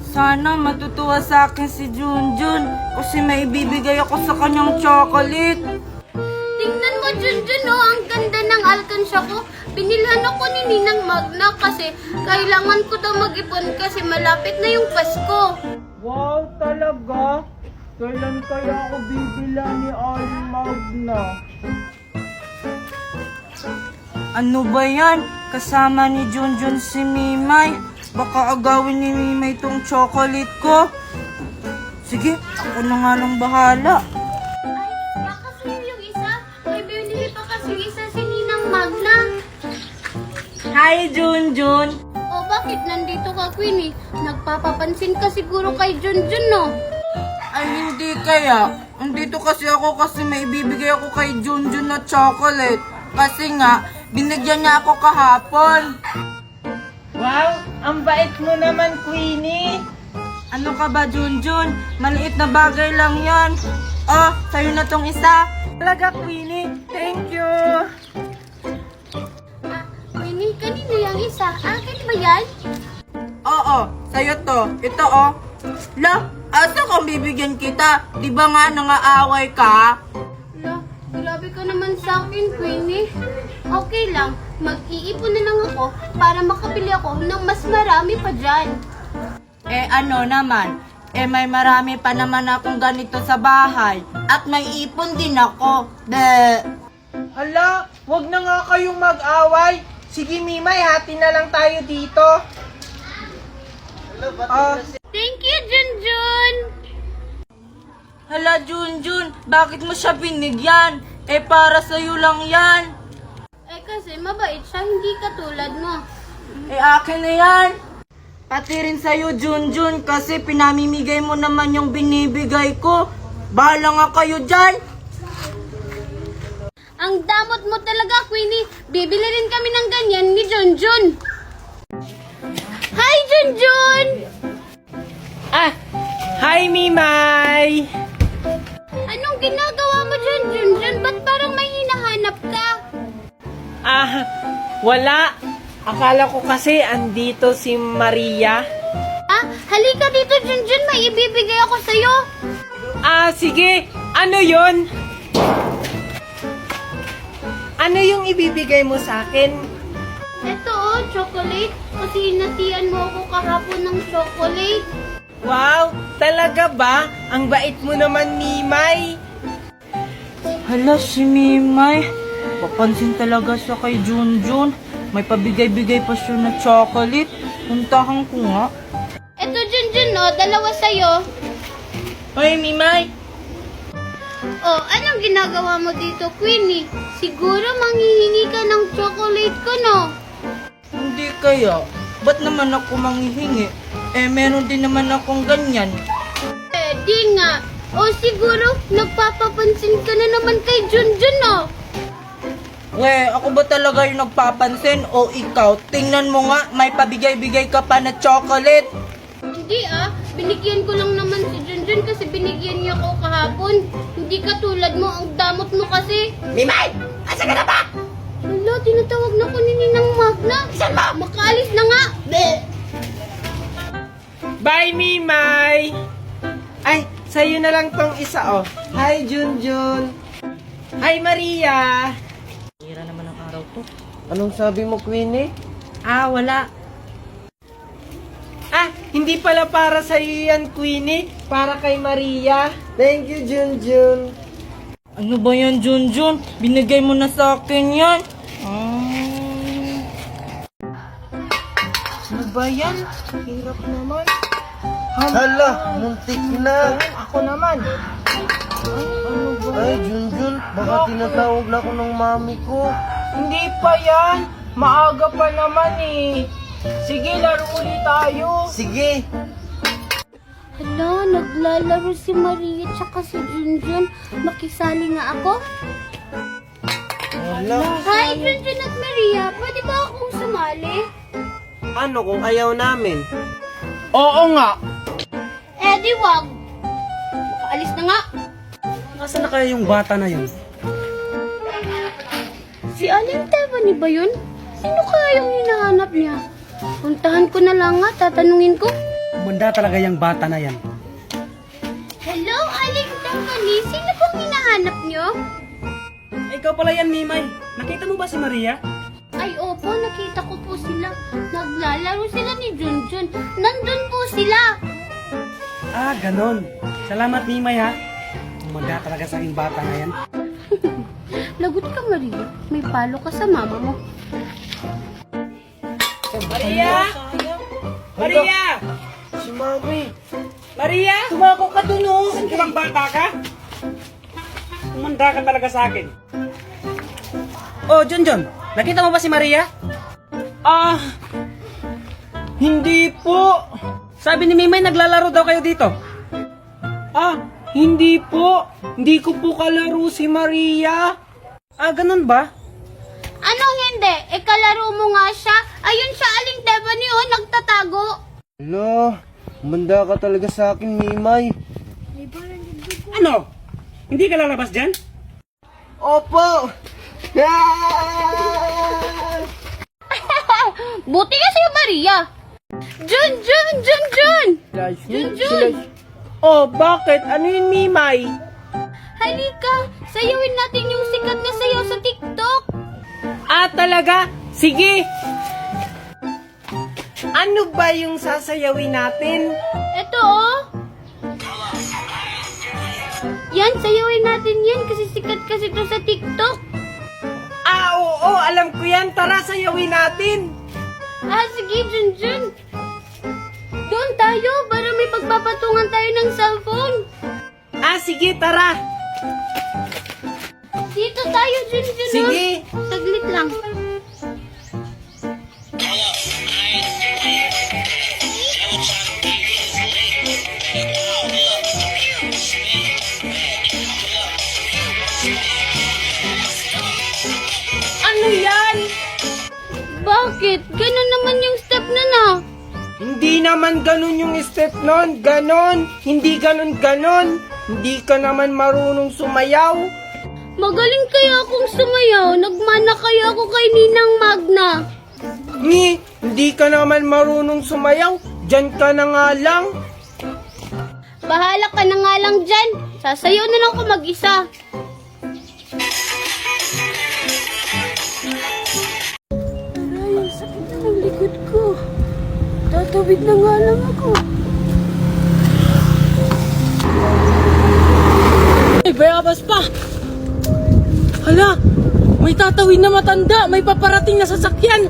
Sana matutuwa sa akin si Junjun kasi may ibibigay ako sa kanyang chocolate. Tingnan mo, Junjun, oh, ang ganda ng alkansya ko. Binilhan ako ni Ninang Magna kasi kailangan ko daw mag-ipon kasi malapit na yung Pasko. Wow, talaga? Kailan kaya ako bibila ni Aling Magna? Ano ba yan? Kasama ni Junjun si Mimay. Baka agawin ni Mimay tong chocolate ko. Sige, ako na nga lang bahala. Ay, baka sa'yo yung isa. May binili pa kasi yung isa si Ninang Magna. Hi, Junjun! O bakit nandito ka, Queenie? Nagpapapansin ka siguro kay Junjun, no? Ay, hindi kaya. Andito kasi ako kasi may ibibigay ako kay Junjun na chocolate. Kasi nga, binigyan niya ako kahapon. Wow, ang bait mo naman, Queenie. Ano ka ba, Junjun? Maliit na bagay lang yan. Oh, sa'yo na tong isa. Talaga, Queenie. Thank you. Queenie, kanino yung isa? Akin ba yan? Oo, sa'yo to. Ito, oh. La, asa kung bibigyan kita? Di ba nga nangaaway ka? Ala, grabe ka naman sa akin, Queenie. Okay lang, mag-iipon na lang ako para makabili ako ng mas marami pa dyan. Eh ano naman, may marami pa naman akong ganito sa bahay. At may ipon din ako. Hala, wag na nga kayong mag-away. Sige Mimay, hati na lang tayo dito. Thank you, Junjun! Hala Junjun, bakit mo siya binigyan? Eh para sa'yo lang yan. Eh kasi mabait siya, hindi katulad mo. Eh akin na yan. Pati rin sa'yo Junjun kasi pinamimigay mo naman yung binibigay ko. Bahala nga kayo dyan. Ang damot mo talaga, Queenie. Bibili rin kami ng ganyan ni Junjun. Hi, Junjun! Ah! Hi, Mimay! Anong ginagawa mo dyan, Junjun? Ba't parang may hinahanap ka? Ah, wala. Akala ko kasi andito si Maria. Ah, halika dito, Junjun. May ibibigay ako sa'yo. Ah, sige. Ano yon? Ano yung ibibigay mo sa akin? Ito, oh, chocolate. Kasi inatian mo ako kahapon ng chocolate. Wow! Talaga ba? Ang bait mo naman, Mimay. Hala si Mimay. Papansin talaga siya kay Junjun. May pabigay-bigay pa siya na chocolate. Puntahan ko nga. Ito, Junjun, no? Dalawa sa'yo. Hoy Mimay. Oh, anong ginagawa mo dito, Queenie? Siguro manghihingi ka ng chocolate ko, no? Hindi kaya. Ba't naman ako manghihingi? Eh meron din naman akong ganyan. Eh, di nga. O siguro, nagpapapansin ka na naman kay Junjun, no? Ako ba talaga yung nagpapansin o ikaw? Tingnan mo nga, may pabigay-bigay ka pa na chocolate. Hindi binigyan ko lang naman si Junjun kasi binigyan niya ako kahapon. Hindi katulad mo, ang damot mo kasi. Mimay! Asa ka na ba? Wala, tinatawag na ko ni Ninang Magna. Saan ba? Makaalis na nga. Bye, Mimay! Ay, sa'yo na lang tong isa, oh. Hi, Junjun! Hi, Maria! Hira naman ang araw to. Anong sabi mo, Queenie? Ah, wala. Ah, hindi pala para sa'yo yan, Queenie. Para kay Maria. Thank you, Junjun. Ano ba yan, Junjun? Binigay mo na sa akin yan. Ano ba yan? Hirap naman. Hala, muntik na. Ako naman. Ano ba? Ay, Junjun, baka tinatawag na ako ng mami ko. Hindi pa yan. Maaga pa naman eh. Sige, laro ulit tayo. Sige. Hala, naglalaro si Maria tsaka si Junjun. Makisali nga ako? Hala, Hi, Junjun at Maria. Pwede ba akong sumali? ano kung ayaw namin? Oo nga. Eh, di wag. Makaalis na nga. Nasaan na kaya yung bata na yun? Si Aling Tebani ba yun? Sino kaya yung hinahanap niya? Puntahan ko na lang nga, tatanungin ko. Manda talaga yung bata na yan. Hello, Aling Tangkali. Sino pong hinahanap nyo? Ikaw pala yan, Mimay. Nakita mo ba si Maria? Ay, opo, nakita ko po sila. Naglalaro sila ni Junjun. Nandun po sila. Ah, ganon. Salamat, Mimay, ha. Manda talaga sa aking bata na yan. Lagot ka, Maria. May palo ka sa mama mo. Maria! Maria! Si Mami. Maria! Tumako ka dun, oh! Ibang bata ka? Umanda ka talaga sa akin. Oh, Junjun, nakita mo ba si Maria? Ah, hindi po. Sabi ni Mimay, naglalaro daw kayo dito. Ah, hindi po. Hindi ko po kalaro si Maria. Ah, ganun ba? Anong hindi? E kalaro mo nga siya. Ayun siya, Aling Devani, oh, nagtatago. Hala, manda ka talaga sa akin, Mimay. Ano? Hindi ka lalabas dyan? Opo! Buti ka sa'yo, Maria. Junjun! Junjun! Oh, bakit? Ano yun, Mimay? Halika, sayawin natin yung sikat na sayaw sa TikTok. Ah, talaga? Sige! Ano ba yung sasayawin natin? Ito, oh. Yan, sayawin natin yan kasi sikat kasi to sa TikTok. Ah, oo, alam ko yan. Tara, sayawin natin. Ah, sige, Junjun. Doon tayo para may pagpapatungan tayo ng cellphone. Ah, sige, tara. Dito tayo, Junjun. Sige. Saglit lang. Ano yan? Bakit? Ganun naman yung step na na. Hindi naman ganun yung step nun. Ganon. Hindi ganon. Hindi ka naman marunong sumayaw. Magaling kaya akong sumayaw. Nagmana kaya ako kay Ninang Magna. Hindi ka naman marunong sumayaw. Diyan ka na nga lang. Bahala ka na nga lang dyan. Sasayaw na lang ako mag-isa. Aray, ang sakit na ng likod ko. Tatawid na nga lang ako. Ay, bayabas pa! Hala! May tatawid na matanda! May paparating na sasakyan!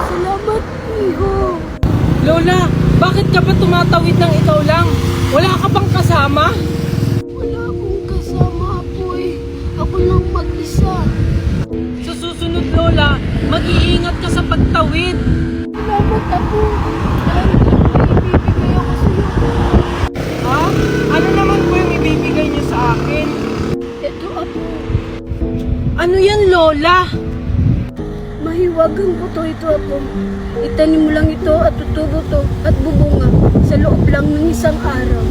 Salamat, Iho. Lola, bakit ka ba tumatawid ng ikaw lang? Wala ka bang kasama? Wala akong kasama, Apoy. Ako lang mag-isa. Sa susunod, Lola, mag-iingat ka sa pagtawid. Salamat, Apo. Dahil may ibibigay ako sa'yo. Ha? Ano naman po yung ibibigay niyo sa akin? Ito, Apo. Ano yan, Lola? Mahiwagang buto ito, Apo. Itanim mo lang ito at tutubo to at bubunga sa loob lang ng isang araw.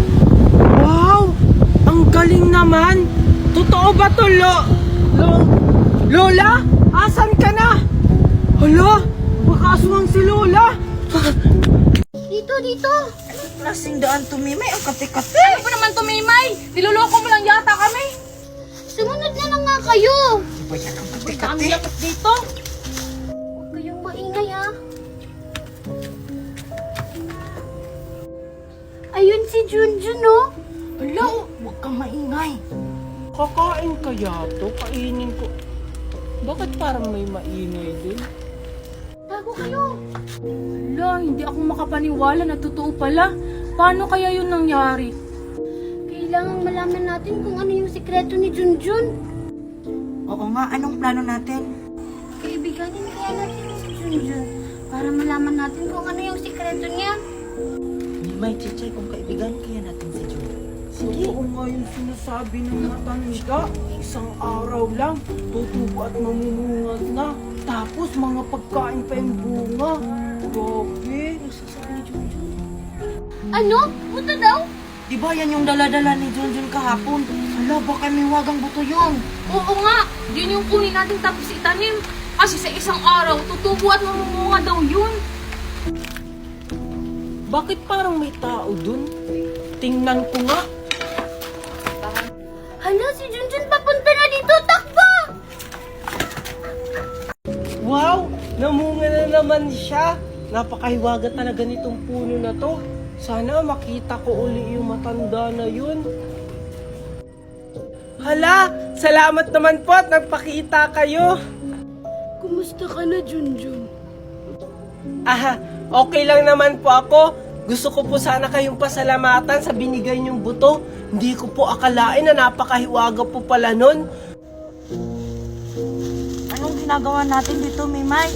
Wow! Ang galing naman! Totoo ba to, Lola? Asan ka na? Hala! Baka aswang si Lola! Dito. Anong klaseng daan tumimay? Ang kati-kati! Ano ba naman tumimay? Niloloko mo lang yata kami! Sumunod na lang nga kayo. Ba yan ang Ang kati-kati? lapit dito. Huwag kayong maingay, ha. Ayun si Junjun, oh. Hala, huwag kang maingay. Kakain kaya to? Kainin ko. Bakit parang may maingay din? Tago kayo. Hala, hindi ako makapaniwala na totoo pala. Paano kaya yun nangyari? Kailangan malaman natin kung ano yung sikreto ni Junjun. Oo nga, anong plano natin? Kaibiganin kaya natin si Junjun para malaman natin kung ano yung sikreto niya. May chichay kung kaibigan kaya natin si Jun. Sige. Oo nga yung sinasabi ng matanda. Isang araw lang, tutubo at mamumungad na. Tapos mga pagkain pa yung bunga. Grabe. Ano? Buto daw? Di ba yan yung dala-dala ni Junjun kahapon? Hala, baka may wagang buto yun. Oo nga. Di yun yung kunin natin tapos itanim. Kasi sa isang araw, tutubo at mamumunga daw yun. Bakit parang may tao dun? Tingnan ko nga. Hala, si Junjun papunta na dito. Takbo! Wow! Namunga na naman siya. Napakahiwaga talaga nitong puno na to. Sana makita ko uli yung matanda na yun. Hala! Salamat naman po at nagpakita kayo. Kumusta ka na, Junjun? Okay lang naman po ako. Gusto ko po sana kayong pasalamatan sa binigay niyong buto. Hindi ko po akalain na napakahiwaga po pala nun. Anong ginagawa natin dito, Mimay?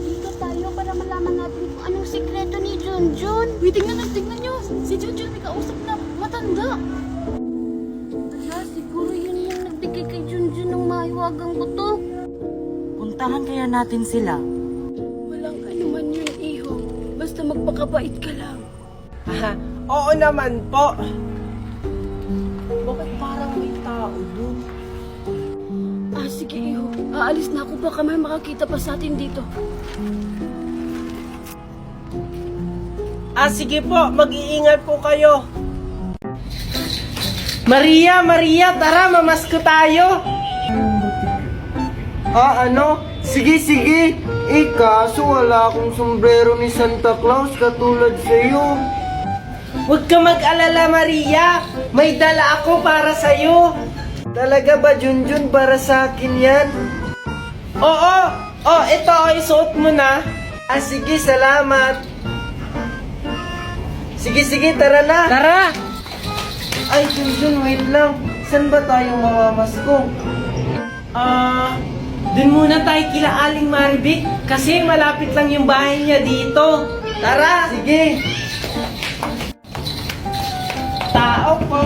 Dito tayo para malaman natin kung anong sikreto ni Junjun. Uy, tingnan nyo. Si Junjun may kausap na matanda. Hala, siguro yun yung nagbigay kay Junjun ng mahiwagang buto. Puntahan kaya natin sila. Walang anuman yun, Iho. Basta magpakabait ka lang. Oo naman po. Bakit parang may tao dun? Sige, Iho. Aalis na ako. Baka may makakita pa sa atin dito. Sige po, mag-iingat po kayo. Maria, tara, mamasko tayo. Ano? Sige. Kaso wala akong sombrero ni Santa Claus katulad sa'yo. Huwag ka mag-alala, Maria. May dala ako para sa'yo. Talaga ba, Junjun? Para sa akin yan? Oo. Ito, isuot mo na. Sige, salamat. Sige, tara na. Tara. Ay, Junjun, wait lang. Saan ba tayo mamamasko? Dun muna tayo kila Aling Maribik kasi malapit lang yung bahay niya dito. Tara! Sige. Tao po,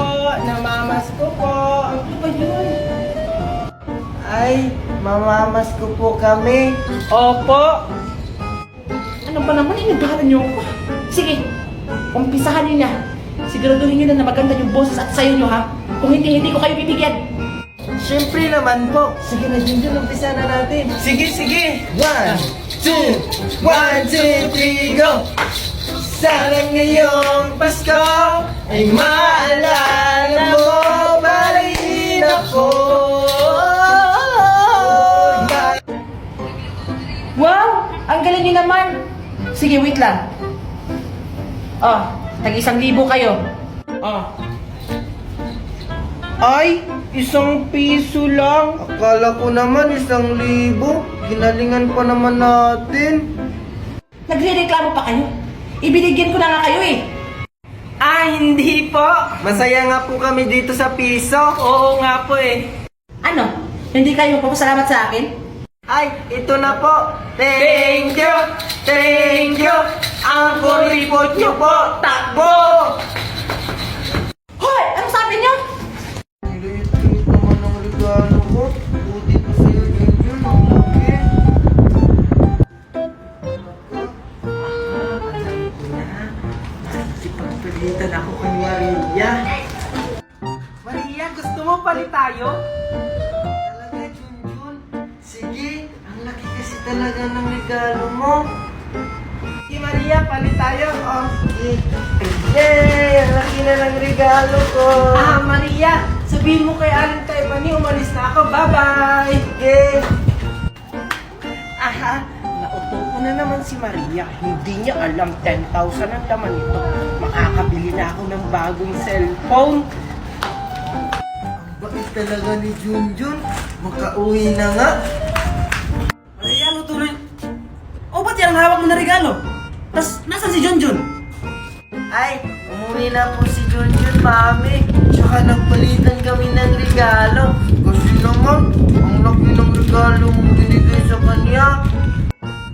namamasko po. Ano ba yun? Ay, mamamasko po kami. Opo. Ano ba naman, inagalan niyo ako? Sige, umpisahan niyo na. Siguraduhin niyo na maganda yung boses at sayo niyo, ha? Kung hindi ko kayo bibigyan. Siyempre naman po. Sige na, Junjun, umpisa na natin. Sige. 1, 2, 1, 2, 3, go! Sana ngayong Pasko ay maalala mo pa rin ako. Wow! Ang galing niyo naman! Sige, wait lang. Tag-1,000 kayo. Ay, 1 piso lang. Akala ko naman 1,000. Ginalingan pa naman natin. Nagre-reklamo pa kayo? Ibinigyan ko na nga kayo eh. Hindi po. Masaya nga po kami dito sa piso. Oo nga po eh. Ano? Hindi kayo papasalamat sa akin? Ay, ito na po. Thank you. Ang kuripot nyo po, takbo! Hoy! Anong sabi niyo? Liit-liit naman ang regalo ko. Buti ko sa'yo, Junjun. Ang laki. Sipagpilitan ako kay Maria. Maria, gusto mo palit tayo? Talaga, Junjun. Sige, ang laki kasi talaga ng regalo mo. Sige Maria, palit tayo. Sige. Yay! Ang laki na ng regalo ko. Maria, sabihin mo kay Aling Taimani, umalis na ako. Bye-bye! Sige. Nauto ko na naman si Maria. Hindi niya alam 10,000 ang laman nito. Makakabili na ako ng bagong cellphone. Ang bait talaga ni Junjun. Makauwi na nga. Maria, ano tuloy? Ba't yan ang hawak mo na regalo? Tas, nasan si Junjun? Ay, umuwi na po si Junjun, mami. Tsaka nagpalitan kami ng regalo. Kasi naman, ang laki ng regalo mong binigay sa kanya.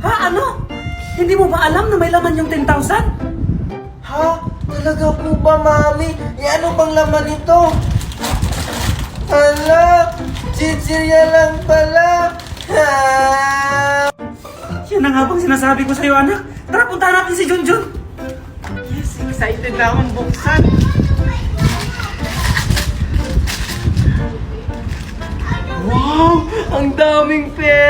Ano? Hindi mo ba alam na may laman yung 10,000? Ha? Talaga po ba, mami? Ano bang laman nito? Hala, chichirya lang pala. Yan ang habang sinasabi ko sa'yo, anak. Tara, puntahan natin si Junjun. Yes, excited na akong buksan. Wow! Ang daming pera!